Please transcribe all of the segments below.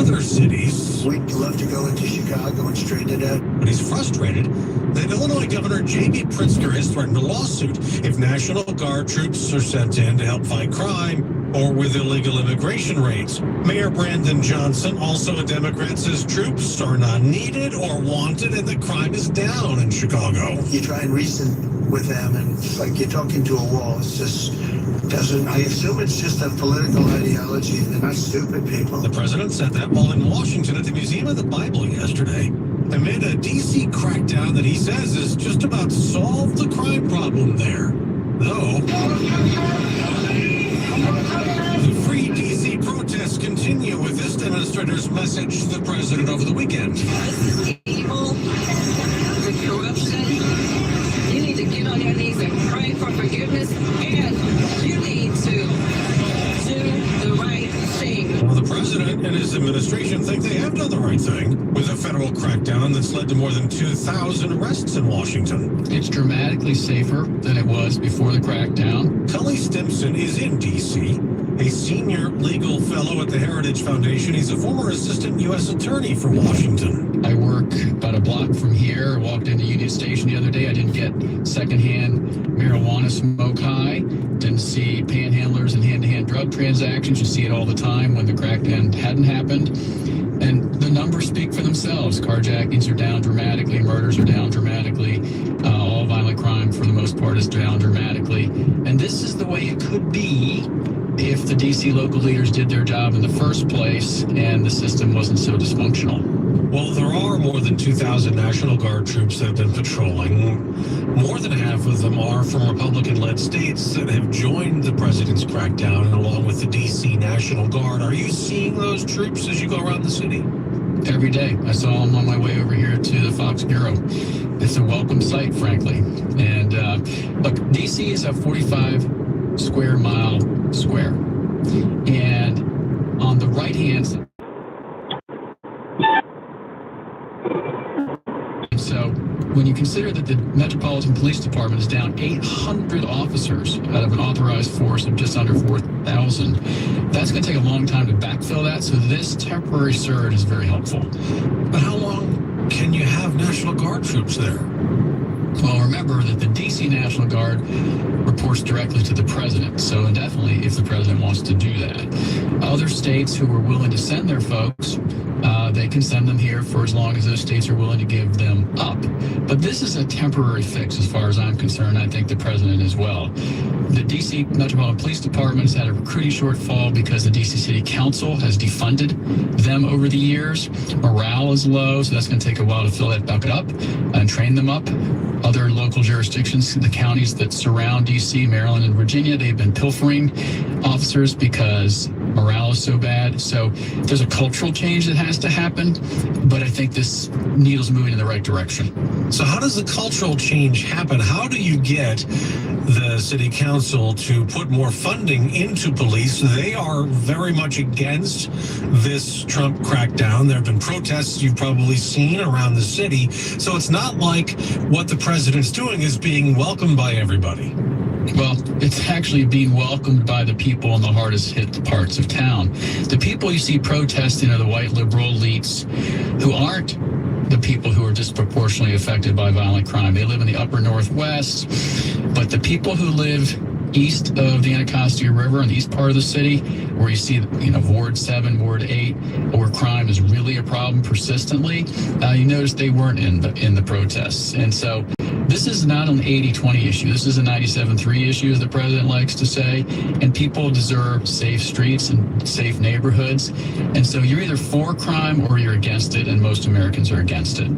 other cities. We'd love to go into Chicago and straighten it out. But he's frustrated that Illinois Governor J.B. Pritzker has threatened a lawsuit if National Guard troops are sent in to help fight crime or with illegal immigration raids. Mayor Brandon Johnson, also a Democrat, says troops are not needed or wanted and that crime is down in Chicago. You try and reason with them, and it's like you're talking to a wall. It's just doesn't. I assume it's just a political ideology. They're not stupid people. The president said that while in Washington at the Museum of the Bible yesterday, amid a D.C. crackdown that he says is just about to solve the crime problem there. Though the Free D.C. protests continue with this demonstrator's message to the president over the weekend. This is evil, the corruption. You need to get on your knees and pray for forgiveness, and you need to do the right thing. Well, the president and his administration think they have done the right thing with a federal crackdown that's led to more than 2,000 arrests in Washington. It's dramatically safer than it was before the crackdown. Cully Stimson is in D.C., a senior legal fellow at the Heritage Foundation. He's a former assistant U.S. attorney for Washington. I work about a block from here. I walked into Union Station the other day. I didn't get secondhand marijuana smoke high. Didn't see panhandlers and hand-to-hand drug transactions. You see it all the time when the crackdown hadn't happened. And the numbers speak for themselves. Carjackings are down dramatically. Murders are down dramatically. All violent crime, for the most part, is down dramatically. And this is the way it could be if the D.C. local leaders did their job in the first place and the system wasn't so dysfunctional. Well, there are more than 2,000 National Guard troops that have been patrolling. More than half of them are from Republican-led states that have joined the president's crackdown, along with the D.C. National Guard. Are you seeing those troops as you go around the city? Every day. I saw them on my way over here to the Fox Bureau. It's a welcome sight, frankly. And look, D.C. is a 45 square mile square. And on the right-hand side, so when you consider that the Metropolitan Police Department is down 800 officers out of an authorized force of just under 4,000, that's going to take a long time to backfill that. So this temporary surge is very helpful. But how long can you have National Guard troops there? Well, remember that the D.C. National Guard reports directly to the president, so indefinitely if the president wants to do that. Other states who are willing to send their folks, they can send them here for as long as those states are willing to give them up. But this is a temporary fix as far as I'm concerned. I think the president as well. The D.C. Metropolitan Police Department has had a recruiting shortfall because the D.C. City Council has defunded them over the years. Morale is low, so that's going to take a while to fill that bucket up and train them up. Other local jurisdictions, the counties that surround D.C., Maryland, and Virginia, they've been pilfering officers because morale is so bad. So there's a cultural change that has to happen, but I think this needle's moving in the right direction. So how does the cultural change happen? How do you get the city council to put more funding into police? They are very much against this Trump crackdown. There have been protests you've probably seen around the city. So it's not like what the president's doing is being welcomed by everybody. Well, it's actually being welcomed by the people in the hardest hit parts of town. The people you see protesting are the white liberal elites who aren't the people who are disproportionately affected by violent crime. They live in the upper Northwest, but the people who live east of the Anacostia River in the east part of the city, where you see, Ward 7, Ward 8, where crime is really a problem persistently, you notice they weren't in the protests. And so this is not an 80-20 issue. This is a 97-3 issue, as the president likes to say, and people deserve safe streets and safe neighborhoods. And so you're either for crime or you're against it, and most Americans are against it.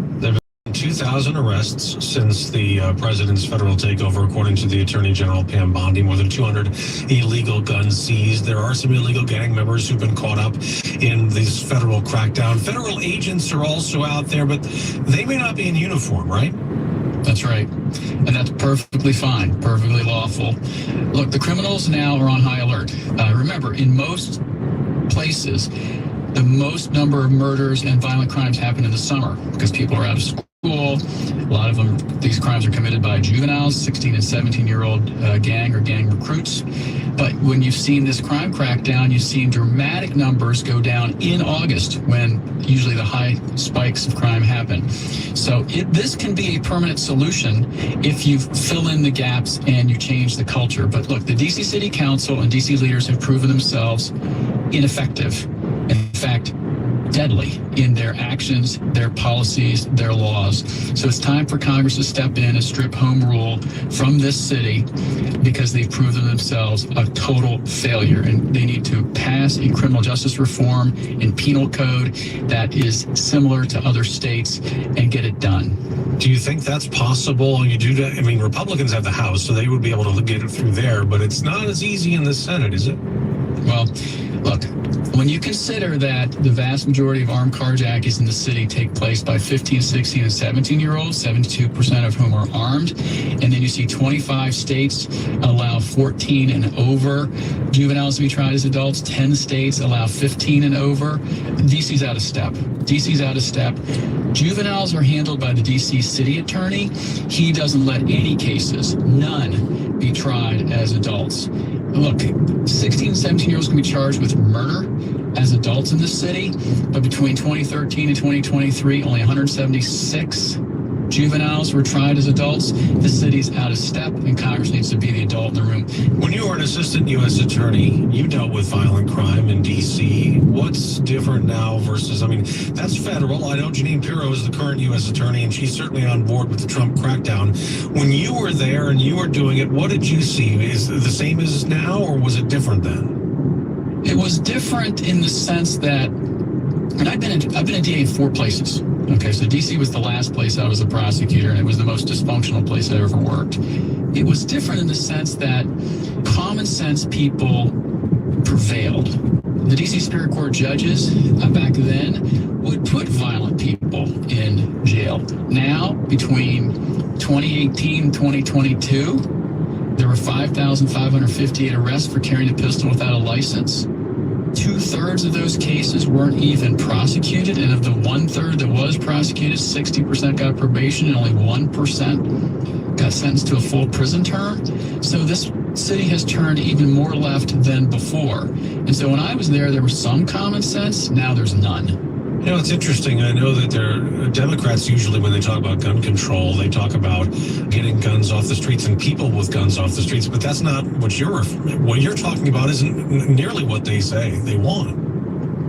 2,000 arrests since the president's federal takeover, according to the Attorney General Pam Bondi. More than 200 illegal guns seized. There are some illegal gang members who've been caught up in this federal crackdown. Federal agents are also out there, but they may not be in uniform, right? That's right. And that's perfectly fine, perfectly lawful. Look, the criminals now are on high alert. Remember, in most places, the most number of murders and violent crimes happen in the summer because people are out of school. lot of them, these crimes are committed by juveniles, 16 and 17-year-old gang or gang recruits. But when you've seen this crime crackdown, you've seen dramatic numbers go down in August when usually the high spikes of crime happen. So this can be a permanent solution if you fill in the gaps and you change the culture. But look, the D.C. City Council and D.C. leaders have proven themselves ineffective. In fact, deadly in their actions, their policies, their laws. So it's time for Congress to step in and strip home rule from this city because they've proven themselves a total failure. And they need to pass a criminal justice reform and penal code that is similar to other states and get it done. Do you think that's possible? You do that. I mean, Republicans have the House, so they would be able to get it through there, but it's not as easy in the Senate, is it? Well, look, when you consider that the vast majority of armed carjackings in the city take place by 15, 16, and 17-year-olds, 72% of whom are armed, and then you see 25 states allow 14 and over juveniles to be tried as adults, 10 states allow 15 and over, DC's out of step. DC's out of step. Juveniles are handled by the DC city attorney. He doesn't let any cases, none, be tried as adults. Look, 16 and 17-year-olds can be charged with murder as adults in the city, but between 2013 and 2023, only 176 juveniles were tried as adults. The city's out of step, and Congress needs to be the adult in the room. When you were an assistant U.S. attorney, you dealt with violent crime in D.C. What's different now versus, I mean, that's federal. I know Jeanine Pirro is the current U.S. attorney, and she's certainly on board with the Trump crackdown. When you were there and you were doing it, what did you see? Is it the same as now, or was it different then? It was different in the sense that, and I've been a DA in 4 places. Okay, so D.C. was the last place I was a prosecutor, and it was the most dysfunctional place I ever worked. It was different in the sense that common sense people prevailed. The D.C. Superior Court judges back then would put violent people in jail. Now, between 2018 and 2022, there were 5,558 arrests for carrying a pistol without a license. 2/3 of those cases weren't even prosecuted, and of the 1/3 that was prosecuted, 60% got probation and only 1% got sentenced to a full prison term. So this city has turned even more left than before. And so when I was there was some common sense. Now there's none. You know, it's interesting. I know that Democrats usually, when they talk about gun control, they talk about getting guns off the streets and people with guns off the streets. But that's not what you're talking about. Isn't nearly what they say they want.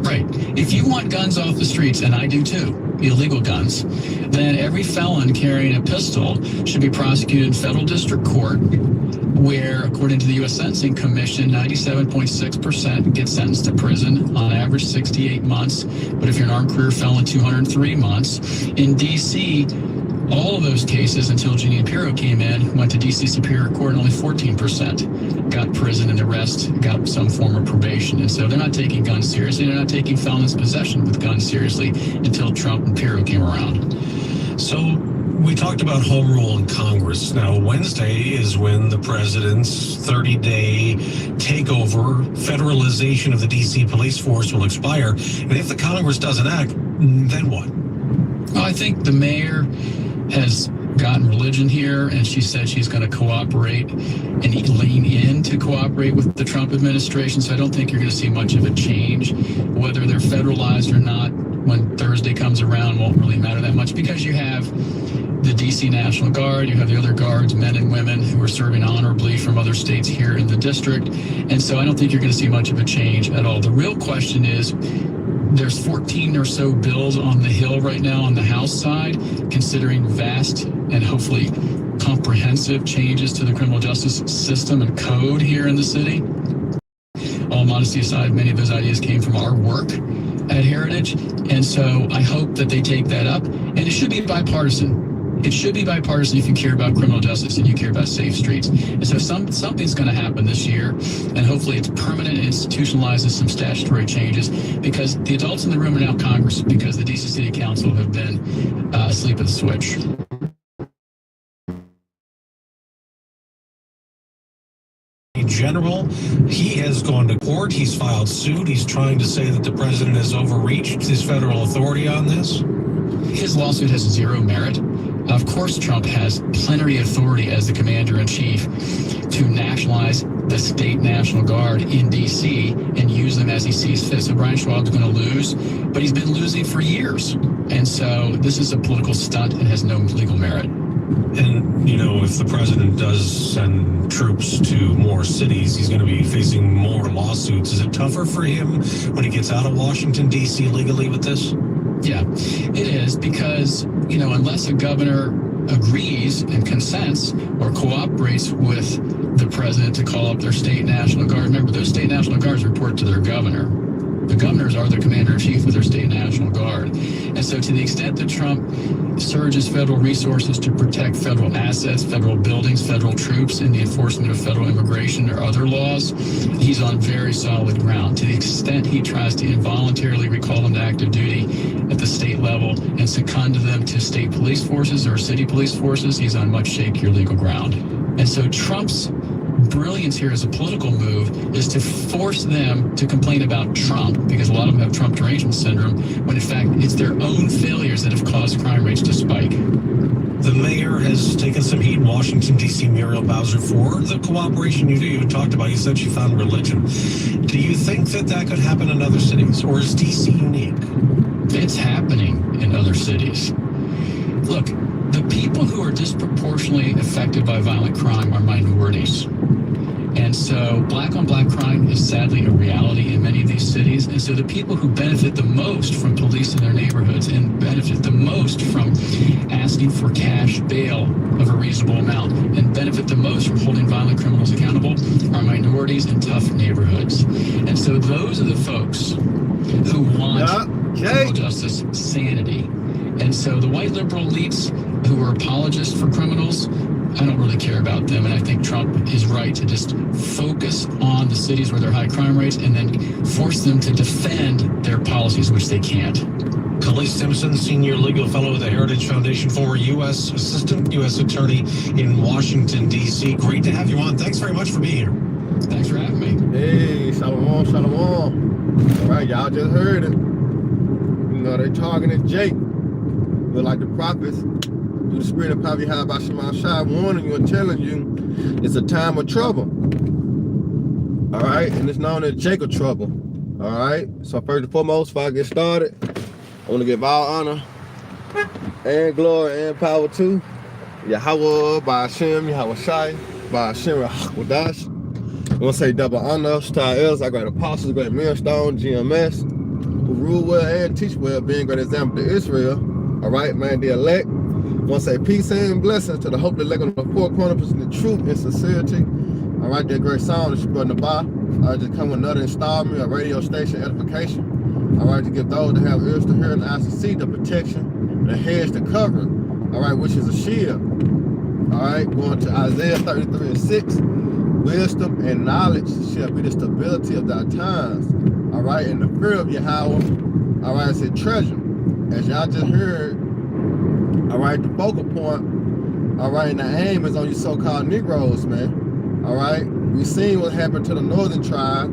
Right. If you want guns off the streets, and I do too, illegal guns, then every felon carrying a pistol should be prosecuted in federal district court, where, according to the U.S. Sentencing Commission, 97.6% get sentenced to prison, on average 68 months. But if you're an armed career felon, 203 months. In D.C., all of those cases, until Jeanine Pirro came in, went to D.C. Superior Court, and only 14% got prison, and the rest got some form of probation. And so they're not taking guns seriously. They're not taking felons' possession with guns seriously until Trump and Pirro came around. So we talked about home rule in Congress. Now, Wednesday is when the president's 30-day takeover, federalization of the D.C. police force will expire. And if the Congress doesn't act, then what? Well, I think the mayor has gotten religion here, and she said she's going to cooperate and lean in to cooperate with the Trump administration. So I don't think you're going to see much of a change. Whether they're federalized or not, when Thursday comes around, won't really matter that much, because you have the DC National Guard, you have the other guards, men and women, who are serving honorably from other states here in the district. And so I don't think you're going to see much of a change at all. The real question is, there's 14 or so bills on the Hill right now on the House side, considering vast and hopefully comprehensive changes to the criminal justice system and code here in the city. All modesty aside, many of those ideas came from our work at Heritage. And so I hope that they take that up, and it should be bipartisan. It should be bipartisan if you care about criminal justice and you care about safe streets. And so something's going to happen this year, and hopefully it's permanent and institutionalizes some statutory changes, because the adults in the room are now Congress, because the DC City Council have been asleep at the switch. General, he has gone to court. He's filed suit. He's trying to say that the president has overreached his federal authority on this. His lawsuit has zero merit. Of course, Trump has plenary authority as the commander-in-chief to nationalize the state National Guard in D.C. and use them as he sees fit. So Brian Schwab's going to lose, but he's been losing for years. And so this is a political stunt and has no legal merit. And, you know, if the president does send troops to more cities, he's going to be facing more lawsuits. Is it tougher for him when he gets out of Washington, D.C. legally with this? Yeah, it is, because, you know, unless a governor agrees and consents or cooperates with the president to call up their state National Guard. Remember, those state National Guards report to their governor. The governors are the commander-in-chief of their state National Guard. And so to the extent that Trump surges federal resources to protect federal assets, federal buildings, federal troops, and the enforcement of federal immigration or other laws, he's on very solid ground. To the extent he tries to involuntarily recall them to active duty at the state level and second them to state police forces or city police forces, he's on much shakier legal ground. And so Trump's brilliance here as a political move is to force them to complain about Trump, because a lot of them have Trump derangement syndrome, when in fact it's their own failures that have caused crime rates to spike. The mayor has taken some heat in Washington, D.C., Muriel Bowser, for the cooperation you talked about. You said she found religion. Do you think that could happen in other cities, or is D.C. unique? It's happening in other cities. Look, the people who are disproportionately affected by violent crime are minorities. And so black-on-black crime is sadly a reality in many of these cities. And so the people who benefit the most from police in their neighborhoods and benefit the most from asking for cash bail of a reasonable amount and benefit the most from holding violent criminals accountable are minorities in tough neighborhoods. And so those are the folks who want criminal justice sanity. And so the white liberal elites who are apologists for criminals, I don't really care about them. And I think Trump is right to just focus on the cities where there are high crime rates and then force them to defend their policies, which they can't. Khalees Simpson, Senior Legal Fellow of the Heritage Foundation, former U.S. Assistant U.S. Attorney in Washington, D.C. Great to have you on. Thanks very much for being here. Thanks for having me. Hey, shalom, shalom. All right, y'all just heard it. You know, they're talking to Jake. But like the prophets, through the spirit of power, by Shema Shai, warning you and telling you it's a time of trouble. All right, and it's known as Jacob trouble. All right, so first and foremost, before I get started, I want to give all honor and glory and power to Yahweh, by Hashem, Yahweh Shai, by Hashem, Rahawadash. I want to say double honor to our elders, our great apostles, great millstone, GMS, who rule well and teach well, being great example to Israel. All right, man, the elect. I want to say peace and blessings to the hope elect on the four corners in the truth and sincerity. All right, that great song that you brought in the bar. I just come with another installment, a radio station edification. All right, to give those that have ears to hear and eyes to see the protection, the heads to cover. All right, which is a shield. All right, going to Isaiah 33:6. Wisdom and knowledge shall be the stability of thy times. All right, and the fear of Yahweh. All right, it's a treasure. As y'all just heard, all right, the focal point, all right, and the aim is on you so-called Negroes, man. All right, we seen what happened to the northern tribe.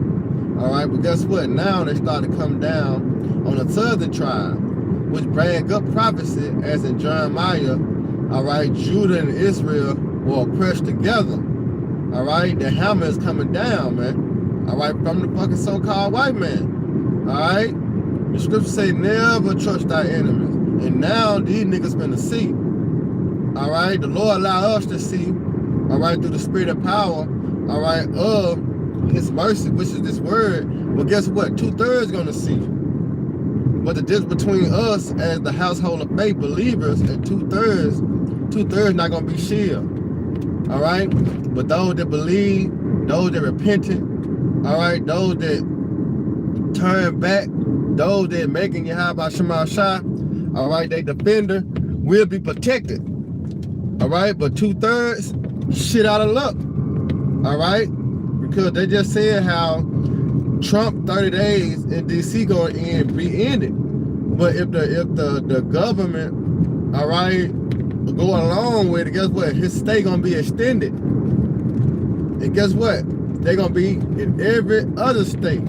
All right, but guess what? Now they started to come down on the southern tribe, which bring up prophecy, as in Jeremiah. All right, Judah and Israel were oppressed together. All right, the hammer is coming down, man. All right, from the fucking so-called white man. All right. The scriptures say never trust thy enemies. And now these niggas finna see. All right, the Lord allow us to see, all right, through the spirit of power, all right, of his mercy, which is this word. But guess what? 2/3 gonna see. But the difference between us as the household of faith believers and 2/3 not gonna be shield. All right? But those that believe, those that repented, all right, those that turn back, those that making Yahweh Shema Shai, all right, they defender will be protected. All right, but 2/3 shit out of luck. All right, because they just said how Trump 30 days in DC going to be ended. But if the government, all right, go along with it, guess what? His stay gonna be extended. And guess what? They're gonna be in every other state.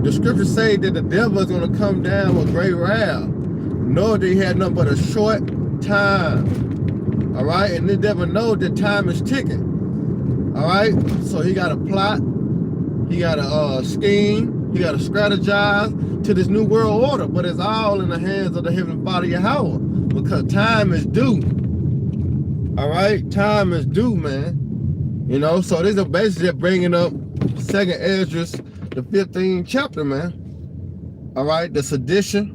The scriptures say that the devil is going to come down with great wrath. Nor did he have nothing but a short time. All right, and the devil knows that time is ticking. All right, so he got to plot, he got to scheme, he got to strategize to this new world order, but it's all in the hands of the Heavenly Father Yahweh, because time is due. All right, time is due, man. You know, so this is basically bringing up 2nd Ezra, the 15th chapter, man. All right, the sedition,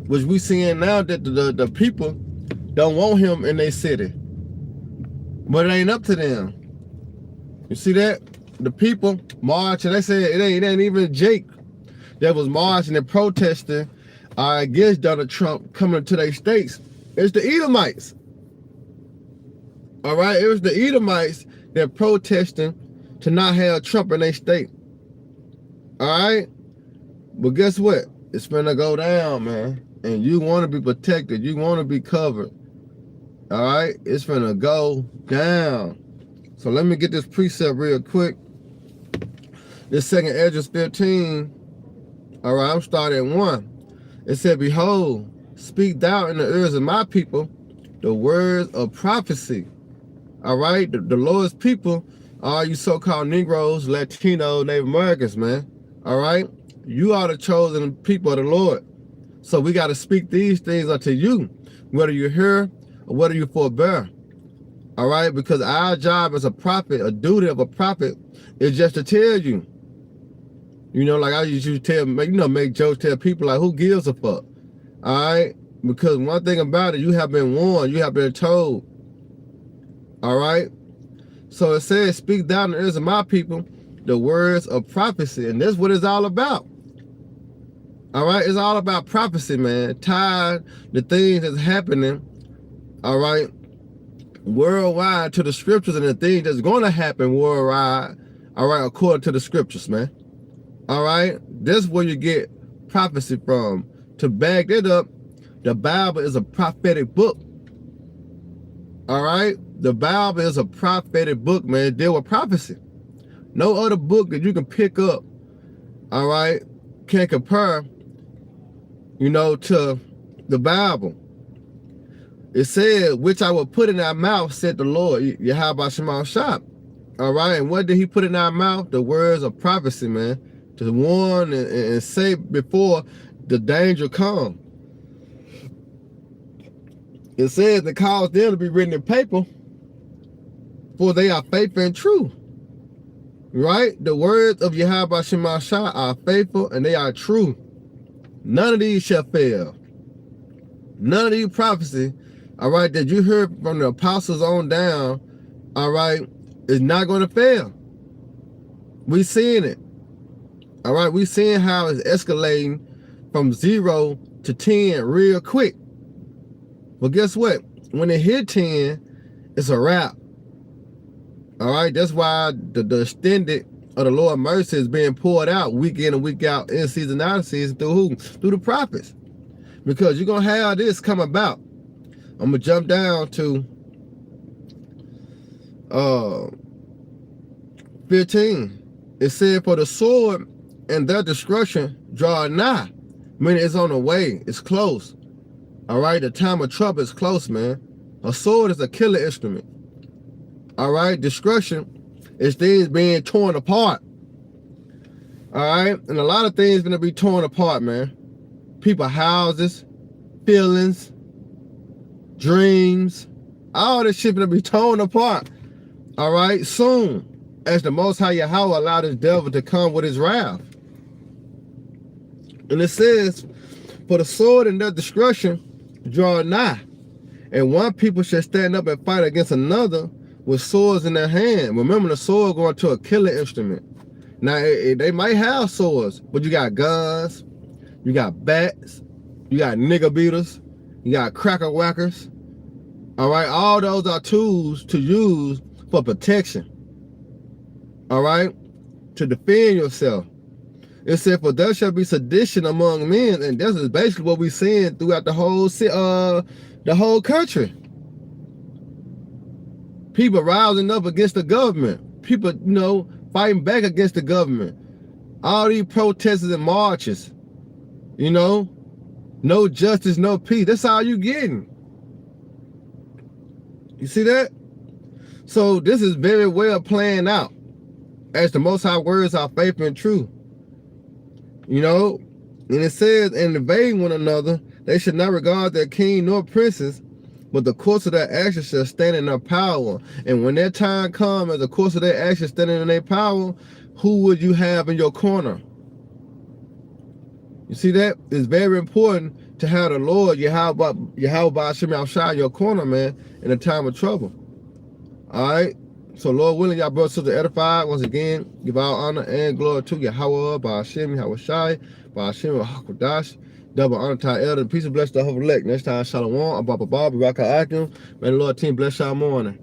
which we seeing now that the people don't want him in their city, but it ain't up to them. You see that? The people marching. They said it ain't even Jake that was marching and protesting against Donald Trump coming to their states. It's the Edomites. All right, it was the Edomites that protesting to not have Trump in their state. All right, but guess what? It's finna go down, man. And you want to be protected. You want to be covered. All right, it's finna go down. So let me get this precept real quick. This 2nd Ezra 15. All right, I'm starting at 1. It said, "Behold, speak thou in the ears of my people the words of prophecy." All right, the Lord's people are you so-called Negroes, Latinos, Native Americans, man. All right, you are the chosen people of the Lord. So we got to speak these things unto you, whether you hear or whether you forbear. All right, because our job as a prophet, a duty of a prophet, is just to tell you. You know, like I usually tell, make jokes, tell people like, who gives a fuck? All right, because one thing about it, you have been warned, you have been told. All right, so it says, "Speak thou in the ears of my people the words of prophecy," and that's what it's all about. All right, it's all about prophecy, man. Tied the things that's happening, all right, worldwide to the scriptures and the things that's going to happen worldwide, all right, according to the scriptures, man. All right, this is where you get prophecy from. To back that up, the Bible is a prophetic book. All right, the Bible is a prophetic book, man. Deal with prophecy. No other book that you can pick up, all right, can compare, you know, to the Bible. It says, "Which I will put in our mouth," said the Lord, Yahweh Shema Shop. All right, and what did he put in our mouth? The words of prophecy, man, to warn and say before the danger comes. It says to cause them to be written in paper, for they are faithful and true. Right? The words of Yahweh Shema Shah are faithful and they are true. None of these shall fail. None of these prophecies, all right, that you heard from the apostles on down, all right, is not going to fail. We seeing it. All right, we seeing how it's escalating from 0 to 10 real quick. But guess what? When it hit 10, it's a wrap. All right, that's why the extended of the Lord mercy is being poured out week in and week out, in season, out of season, through who? Through the prophets. Because you're going to have this come about. I'm going to jump down to 15. It said, "For the sword and their destruction draw nigh," meaning it's on the way, it's close. All right, the time of trouble is close, man. A sword is a killer instrument. All right, destruction is things being torn apart. All right, and a lot of things gonna be torn apart, man. People, houses, feelings, dreams, all this shit gonna be torn apart. All right, soon, as the Most High Yahweh allowed his devil to come with his wrath. And it says, "For the sword and their destruction draw nigh, and one people shall stand up and fight against another with swords in their hand." Remember, the sword going to a killer instrument. Now, they might have swords, but you got guns, you got bats, you got nigger beaters, you got cracker whackers. All right, all those are tools to use for protection. All right, to defend yourself. It said, "For there shall be sedition among men," and this is basically what we're seeing throughout the whole country. People rising up against the government. People, you know, fighting back against the government. All these protests and marches. You know, no justice, no peace. That's all you getting. You see that? So this is very well planned out. As the Most High words are faith and true. You know? And it says, and invading one another, they should not regard their king nor princes, but the course of their actions shall stand in their power. And when that time comes, as the course of their actions standing in their power, who would you have in your corner? You see that? It's very important to have the Lord, Yahweh Hashem Yahushua in your corner, man, in a time of trouble. All right? So, Lord willing, y'all brothers and sisters edified. Once again, give all honor and glory to Yahweh, by Hashem, Yahushua, by Hashem, HaKadosh. Double honor to our elder. Peace and bless the whole elect. Next time, Shalom, Abba, Baraka Akim. May the Lord team bless y'all morning.